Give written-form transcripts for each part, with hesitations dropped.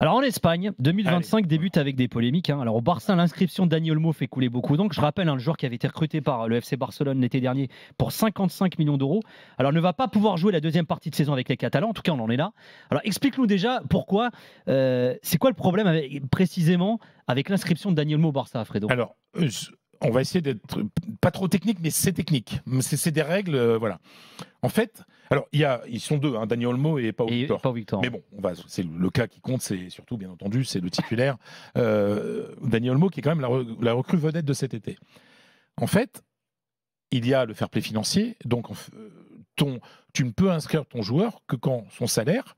Alors en Espagne, 2025 Allez. débute avec des polémiques. Alors au Barça, l'inscription de Dani Olmo fait couler beaucoup d'encre. Je rappelle, le joueur qui avait été recruté par le FC Barcelone l'été dernier pour 55 millions d'euros. Alors ne va pas pouvoir jouer la deuxième partie de saison avec les Catalans. En tout cas, on en est là. Alors explique-nous déjà pourquoi. C'est quoi le problème précisément avec l'inscription de Dani Olmo au Barça, Fredo? Alors, on va essayer d'être pas trop technique, mais c'est technique. C'est des règles, voilà. En fait, alors ils sont deux, hein, Dani Olmo et Pau Victor. Pas Victor. Mais bon, c'est le cas qui compte, c'est surtout, bien entendu, c'est le titulaire. Dani Olmo, qui est quand même la recrue vedette de cet été. En fait, il y a le fair play financier, donc tu ne peux inscrire ton joueur que quand son salaire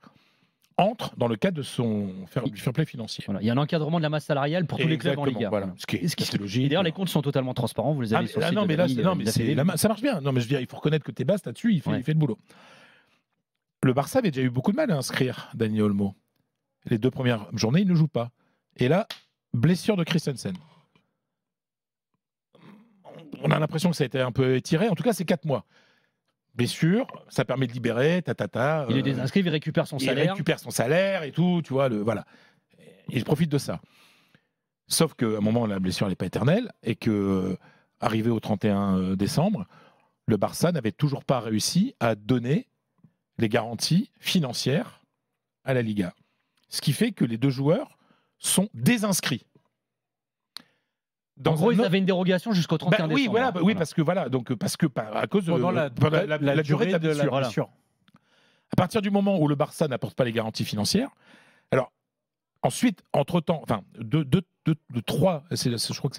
entre dans le cadre de du fair play financier. Voilà. Il y a un encadrement de la masse salariale pour tous les clubs en Liga. Voilà. Ce qui est logique. Et d'ailleurs, les comptes sont totalement transparents. Vous les avez sur le site non, de mais la là, Ligue, ça marche bien. Non, mais je veux dire, il faut reconnaître que Tebas là-dessus, il fait le boulot. Le Barça avait déjà eu beaucoup de mal à inscrire Dani Olmo. Les 2 premières journées, il ne joue pas. Et là, blessure de Christensen. On a l'impression que ça a été un peu étiré. En tout cas, c'est 4 mois. Blessure, ça permet de libérer, il est désinscrit, il récupère son salaire. Il récupère son salaire et tout, tu vois, voilà. Il profite de ça. Sauf qu'à un moment, la blessure n'est pas éternelle et que, arrivé au 31 décembre, le Barça n'avait toujours pas réussi à donner les garanties financières à la Liga. Ce qui fait que les 2 joueurs sont désinscrits. En gros, ils avaient une dérogation jusqu'au 31 décembre. Oui, voilà, oui, parce que à cause de la durée de la blessure. À partir du moment où le Barça n'apporte pas les garanties financières, alors ensuite, entre-temps, enfin, je crois que c'est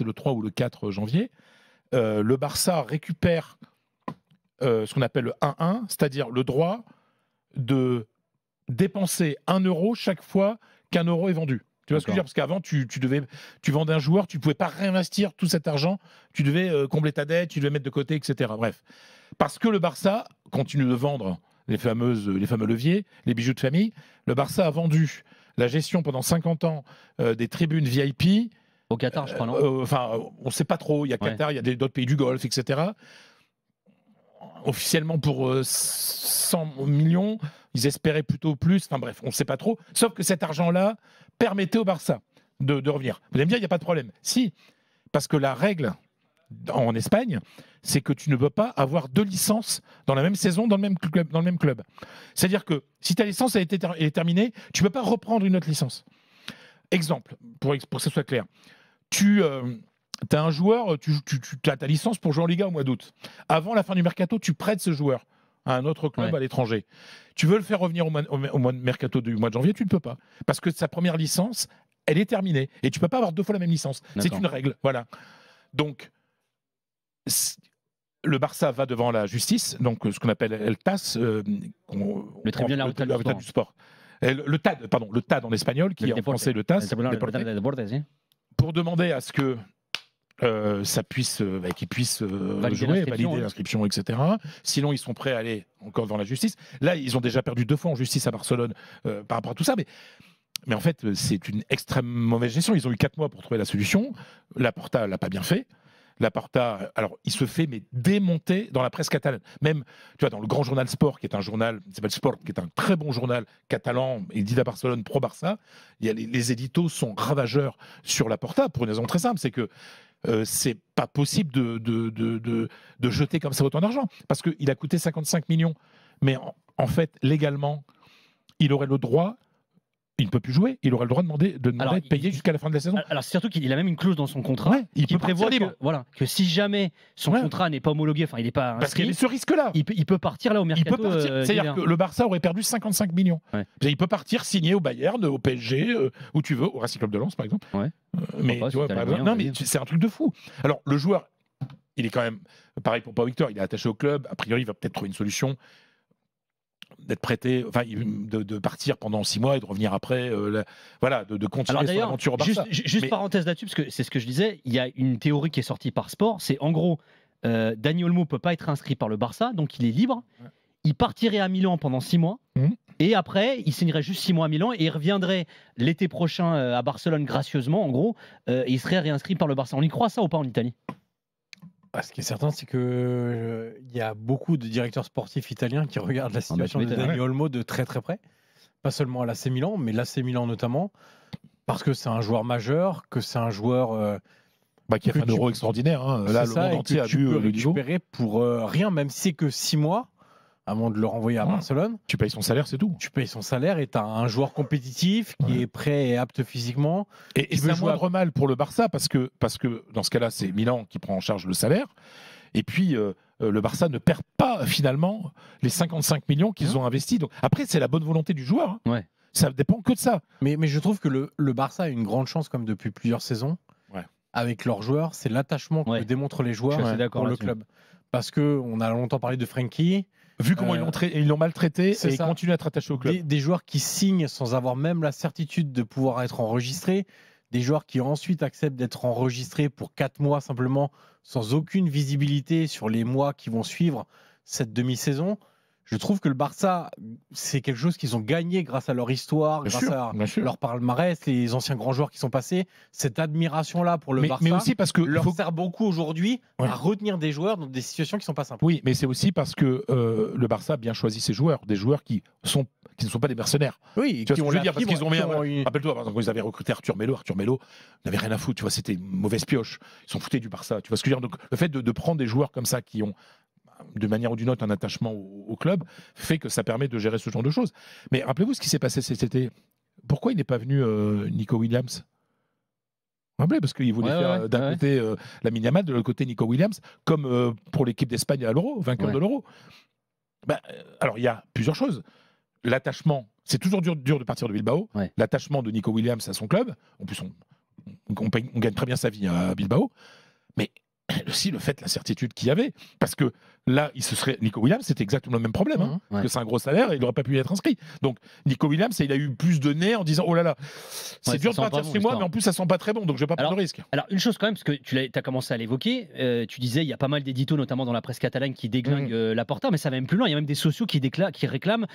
le 3 ou le 4 janvier, le Barça récupère ce qu'on appelle le 1-1, c'est-à-dire le droit de dépenser 1 euro chaque fois qu'1 euro est vendu. Tu vois ce que je veux dire? Parce qu'avant, tu vendais un joueur, tu ne pouvais pas réinvestir tout cet argent, tu devais combler ta dette, tu devais mettre de côté, etc. Bref. Parce que le Barça continue de vendre les fameux leviers, les bijoux de famille, le Barça a vendu la gestion pendant 50 ans des tribunes VIP. Au Qatar, je crois, non? Enfin, on ne sait pas trop. Il y a Qatar, il y a d'autres pays du Golfe, etc. Officiellement pour 100 millions, ils espéraient plutôt plus. Enfin bref, on ne sait pas trop. Sauf que cet argent-là permettait au Barça de revenir. Vous allez me dire, il n'y a pas de problème. Si, parce que la règle en Espagne, c'est que tu ne peux pas avoir 2 licences dans la même saison, dans le même club. C'est-à-dire que si ta licence est terminée, tu ne peux pas reprendre une autre licence. Exemple, pour que ce soit clair. Tu as un joueur, tu as ta licence pour jouer en Liga au mois d'août. Avant la fin du mercato, tu prêtes ce joueur à un autre club à l'étranger. Tu veux le faire revenir au mois de mercato du mois de janvier, tu ne peux pas. Parce que sa première licence, elle est terminée. Et tu ne peux pas avoir 2 fois la même licence. C'est une règle. Voilà. Donc, le Barça va devant la justice, donc ce qu'on appelle el TAS, le tribunal arbitral du sport. Le TAD en espagnol, qui est en français le TAS, pour demander à ce que ça puisse, qu'ils puissent valider l'inscription, etc. Sinon, ils sont prêts à aller encore devant la justice. Là, ils ont déjà perdu 2 fois en justice à Barcelone par rapport à tout ça, mais en fait, c'est une extrême mauvaise gestion. Ils ont eu 4 mois pour trouver la solution. Laporta l'a pas bien fait. Laporta, alors, il se fait démonter dans la presse catalane. Même, tu vois, dans le grand journal Sport, qui est un journal, qui s'appelle Sport, qui est un très bon journal catalan, il dit à Barcelone pro-Barça, les éditos sont ravageurs sur Laporta pour une raison très simple, c'est que c'est pas possible de jeter comme ça autant d'argent, parce qu'il a coûté 55 millions. Mais en fait, légalement, il aurait le droit. Il ne peut plus jouer, il aurait le droit de demander de payer jusqu'à la fin de la saison. Alors, c'est surtout qu'il a même une clause dans son contrat qui prévoit que si jamais son contrat n'est pas homologué, enfin, il n'est pas inscrit, parce qu'il y a ce risque-là. Il peut partir là au mercato. C'est-à-dire que le Barça aurait perdu 55 millions. Il peut partir signer au Bayern, au PSG, où tu veux, au Racing Club de Lens, par exemple. Mais tu vois, mais c'est un truc de fou. Alors, le joueur, il est quand même, pareil pour Pau Victor, il est attaché au club. A priori, il va peut-être trouver une solution. D'être prêté, enfin, de partir pendant 6 mois et de revenir après, de continuer son aventure au Barça. Juste parenthèse là-dessus, parce que c'est ce que je disais, il y a une théorie qui est sortie par Sport, c'est en gros, Dani Olmo ne peut pas être inscrit par le Barça, donc il est libre, il partirait à Milan pendant 6 mois, et après, il signerait juste 6 mois à Milan, et il reviendrait l'été prochain à Barcelone gracieusement, en gros, et il serait réinscrit par le Barça. On y croit ça ou pas en Italie ? Ce qui est certain, c'est qu'il y a beaucoup de directeurs sportifs italiens qui regardent la situation de Dani Olmo de très très près. pas seulement à l'AC Milan, mais l'AC Milan notamment, parce que c'est un joueur majeur, que c'est un joueur qui a fait un Euro extraordinaire. Hein. Là, le monde entier a vu le récupérer pour rien, même si c'est que 6 mois avant de le renvoyer à Barcelone. Tu payes son salaire, c'est tout. Tu payes son salaire et tu as un joueur compétitif qui est prêt et apte physiquement. Et c'est un moindre mal pour le Barça parce que dans ce cas-là, c'est Milan qui prend en charge le salaire. Et puis, le Barça ne perd pas finalement les 55 millions qu'ils ont investis. Donc, après, c'est la bonne volonté du joueur. Hein. Ouais. Ça ne dépend que de ça. Mais je trouve que le Barça a une grande chance, comme depuis plusieurs saisons, avec leurs joueurs. C'est l'attachement que démontrent les joueurs pour le club. Parce qu'on a longtemps parlé de Frenkie. Vu comment ils l'ont maltraité et ils continuent à être attachés au club. Des joueurs qui signent sans avoir même la certitude de pouvoir être enregistrés. Des joueurs qui ensuite acceptent d'être enregistrés pour 4 mois simplement, sans aucune visibilité sur les mois qui vont suivre cette demi-saison. Je trouve que le Barça, c'est quelque chose qu'ils ont gagné grâce à leur histoire, grâce à leur palmarès, les anciens grands joueurs qui sont passés. Cette admiration-là pour le Barça mais aussi parce que leur sert beaucoup aujourd'hui à retenir des joueurs dans des situations qui ne sont pas simples. Oui, mais c'est aussi parce que le Barça a bien choisi ses joueurs, des joueurs qui ne sont pas des mercenaires. Oui, tu vois ce que je veux dire, parce qu'ils ont mis rappelle-toi, par exemple, quand ils avaient recruté Arthur Melo n'avait rien à foutre, tu vois, c'était une mauvaise pioche. Ils s'en foutaient du Barça, tu vois ce que je veux dire. Donc le fait de prendre des joueurs comme ça qui ont de manière ou d'une autre un attachement au club fait que ça permet de gérer ce genre de choses. Mais rappelez-vous ce qui s'est passé cet été. Pourquoi il n'est pas venu Nico Williams? Rappelez, parce qu'il voulait faire d'un côté Lamine Yamal, de l'autre côté Nico Williams, comme pour l'équipe d'Espagne à l'Euro, vainqueur de l'Euro. Alors il y a plusieurs choses. L'attachement, c'est toujours dur de partir de Bilbao. L'attachement de Nico Williams à son club. En plus, on gagne très bien sa vie à Bilbao. Mais aussi le fait, la certitude qu'il y avait. Parce que là, Nico Williams, c'était exactement le même problème. Parce que c'est un gros salaire et il n'aurait pas pu y être inscrit. Donc, Nico Williams, il a eu plus de nez en disant oh là là, c'est dur de partir 6 mois, mais en plus, ça sent pas très bon, donc je vais pas prendre de risque. Alors, une chose quand même, parce que tu as commencé à l'évoquer, tu disais, il y a pas mal d'éditos, notamment dans la presse catalane, qui déglinguent Laporta, mais ça va même plus loin. Il y a même des sociaux qui réclament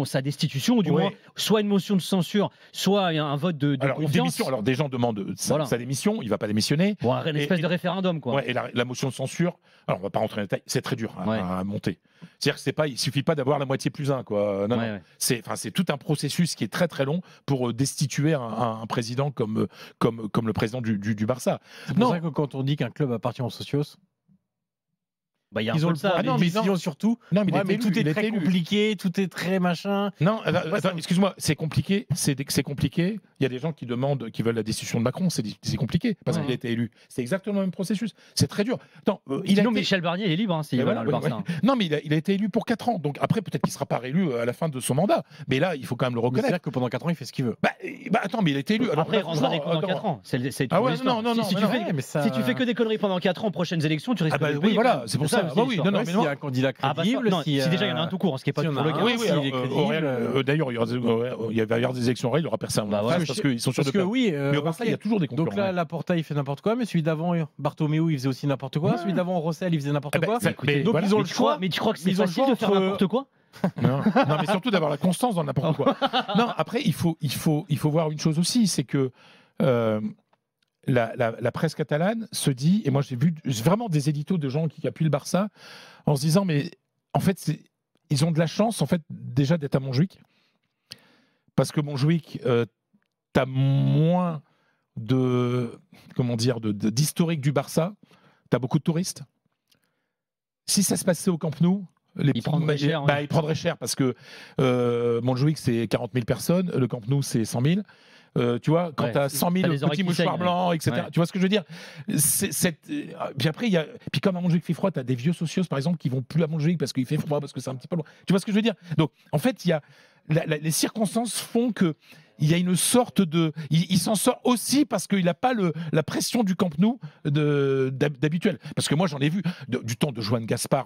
sa destitution, ou du moins, soit une motion de censure, soit un vote de confiance. Alors, des gens demandent sa démission, il va pas démissionner. Bon, une espèce de référendum, quoi. Et la motion de censure, alors on va pas rentrer dans les détails, c'est très dur à monter. C'est-à-dire que il suffit pas d'avoir la moitié plus 1, quoi. Non. C'est tout un processus qui est très très long pour destituer un président comme le président du Barça. C'est pour ça que quand on dit qu'un club appartient aux socios, ils ont le ça, les décisions surtout. Non, mais tout est très compliqué, tout est très machin. Non, excuse-moi, c'est compliqué. C'est compliqué. Il y a des gens qui veulent la destitution de Macron. C'est compliqué parce qu'il a été élu. C'est exactement le même processus. C'est très dur. Sinon, Michel Barnier, il est libre. Le Barça. Non, mais il a été élu pour 4 ans. Donc après, peut-être qu'il ne sera pas réélu à la fin de son mandat. Mais là, il faut quand même le reconnaître. C'est-à-dire que pendant 4 ans, il fait ce qu'il veut. Attends, mais il a été élu. Après, il rendra des comptes dans 4 ans. C'est si tu fais que des conneries pendant 4 ans, prochaines élections, tu risques de payer. Voilà, c'est pour ça. Oui, non, mais s'il y a un candidat crédible, si déjà il y en a un tout court, ce qui n'est pas toujours le cas. D'ailleurs, il va y avoir des élections réelles, il n'y aura personne. Parce qu'ils sont sûrs de perdre. Mais au Barça, il y a toujours des concurrents. Donc là, Laporta, il fait n'importe quoi, mais celui d'avant, Bartomeu, il faisait aussi n'importe quoi. Celui d'avant, Rossell, il faisait n'importe quoi. Donc ils ont le choix. Mais tu crois que c'est facile de faire n'importe quoi? Non, mais surtout d'avoir la constance dans n'importe quoi. Non, après, il faut voir une chose aussi, c'est que la presse catalane se dit, et moi j'ai vu vraiment des éditos de gens qui appuient le Barça en se disant, mais en fait, ils ont de la chance en fait déjà d'être à Montjuïc, parce que Montjuïc, t'as moins d'historique du Barça, t'as beaucoup de touristes. Si ça se passait au Camp Nou, ils prendraient cher. Ils prendraient cher parce que Montjuïc c'est 40 000 personnes, le Camp Nou c'est 100 000. Tu vois, quand tu as 100 000 petits mouchoirs blancs, etc. Tu vois ce que je veux dire? Puis après, puis comme à Montjuïc il fait froid, tu as des vieux socios, par exemple, qui vont plus à Montjuïc parce qu'il fait froid, parce que c'est un petit peu loin. Tu vois ce que je veux dire? Donc, en fait, les circonstances font que il y a une sorte de... Il s'en sort aussi parce qu'il n'a pas la pression du Camp Nou d'habituel. Parce que moi, j'en ai vu du temps de Joan Gaspard,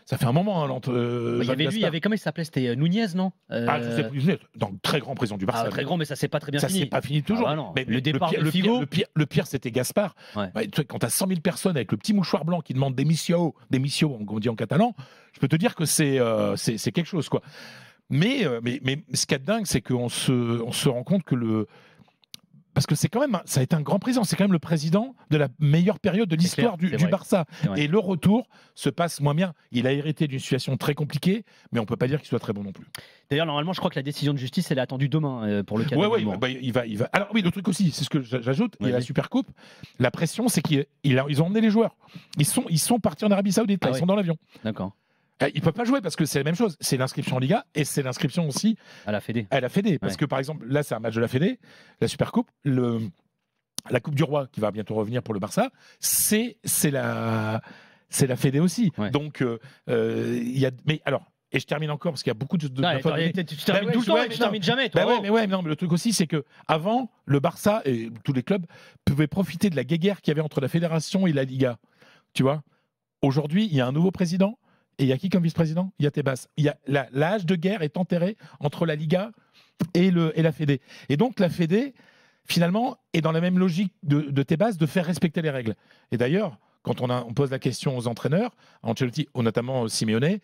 ça fait un moment. Il y avait lui, comment il s'appelait? C'était Nunez, non? Je sais plus, donc très grand président du Barça. Très grand, mais ça s'est pas très bien fini. Ça s'est pas fini toujours. Mais le départ de Figo... Le pire, c'était Gaspard. Quand tu as 100 000 personnes avec le petit mouchoir blanc qui demandent des missions, on dit en catalan, je peux te dire que c'est quelque chose, quoi. Mais ce qui est dingue, c'est qu'on se rend compte que parce que c'est quand même, ça a été un grand président. C'est quand même le président de la meilleure période de l'histoire du Barça. Et le retour se passe moins bien. Il a hérité d'une situation très compliquée, mais on peut pas dire qu'il soit très bon non plus. D'ailleurs, normalement, je crois que la décision de justice, elle est attendue demain pour le cas. Il va. Alors oui, le truc aussi, c'est ce que j'ajoute. Il y a la Supercoupe. La pression, c'est qu'ils ont emmené les joueurs. Ils sont partis en Arabie Saoudite. Ils sont dans l'avion. D'accord. Ils ne peuvent pas jouer parce que c'est la même chose. C'est l'inscription en Liga et c'est l'inscription aussi à la Fédé. Parce que par exemple, là, c'est un match de la Fédé, la Supercoupe. La Coupe du Roi qui va bientôt revenir pour le Barça, c'est la Fédé aussi. Ouais. Donc, il y a. Mais alors. Et je termine encore parce qu'il y a beaucoup de. Tu termines tout le temps, tu termines jamais. Toi, mais le truc aussi, c'est que avant, le Barça et tous les clubs pouvaient profiter de la guéguerre qu'il y avait entre la Fédération et la Liga. Tu vois, aujourd'hui, il y a un nouveau président et il y a qui comme vice-président ? Il y a Tebas. La hache de guerre est enterrée entre la Liga et la Fédé. Et donc la Fédé, finalement, est dans la même logique de Tebas de faire respecter les règles. Et d'ailleurs, quand on pose la question aux entraîneurs, à Ancelotti, notamment Simeone,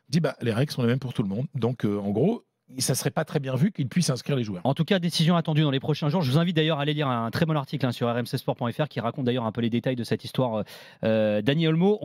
dit les règles sont les mêmes pour tout le monde. Donc, en gros, ça ne serait pas très bien vu qu'ils puissent inscrire les joueurs. En tout cas, décision attendue dans les prochains jours. Je vous invite d'ailleurs à aller lire un très bon article sur rmcsport.fr qui raconte d'ailleurs un peu les détails de cette histoire. Dani Olmo.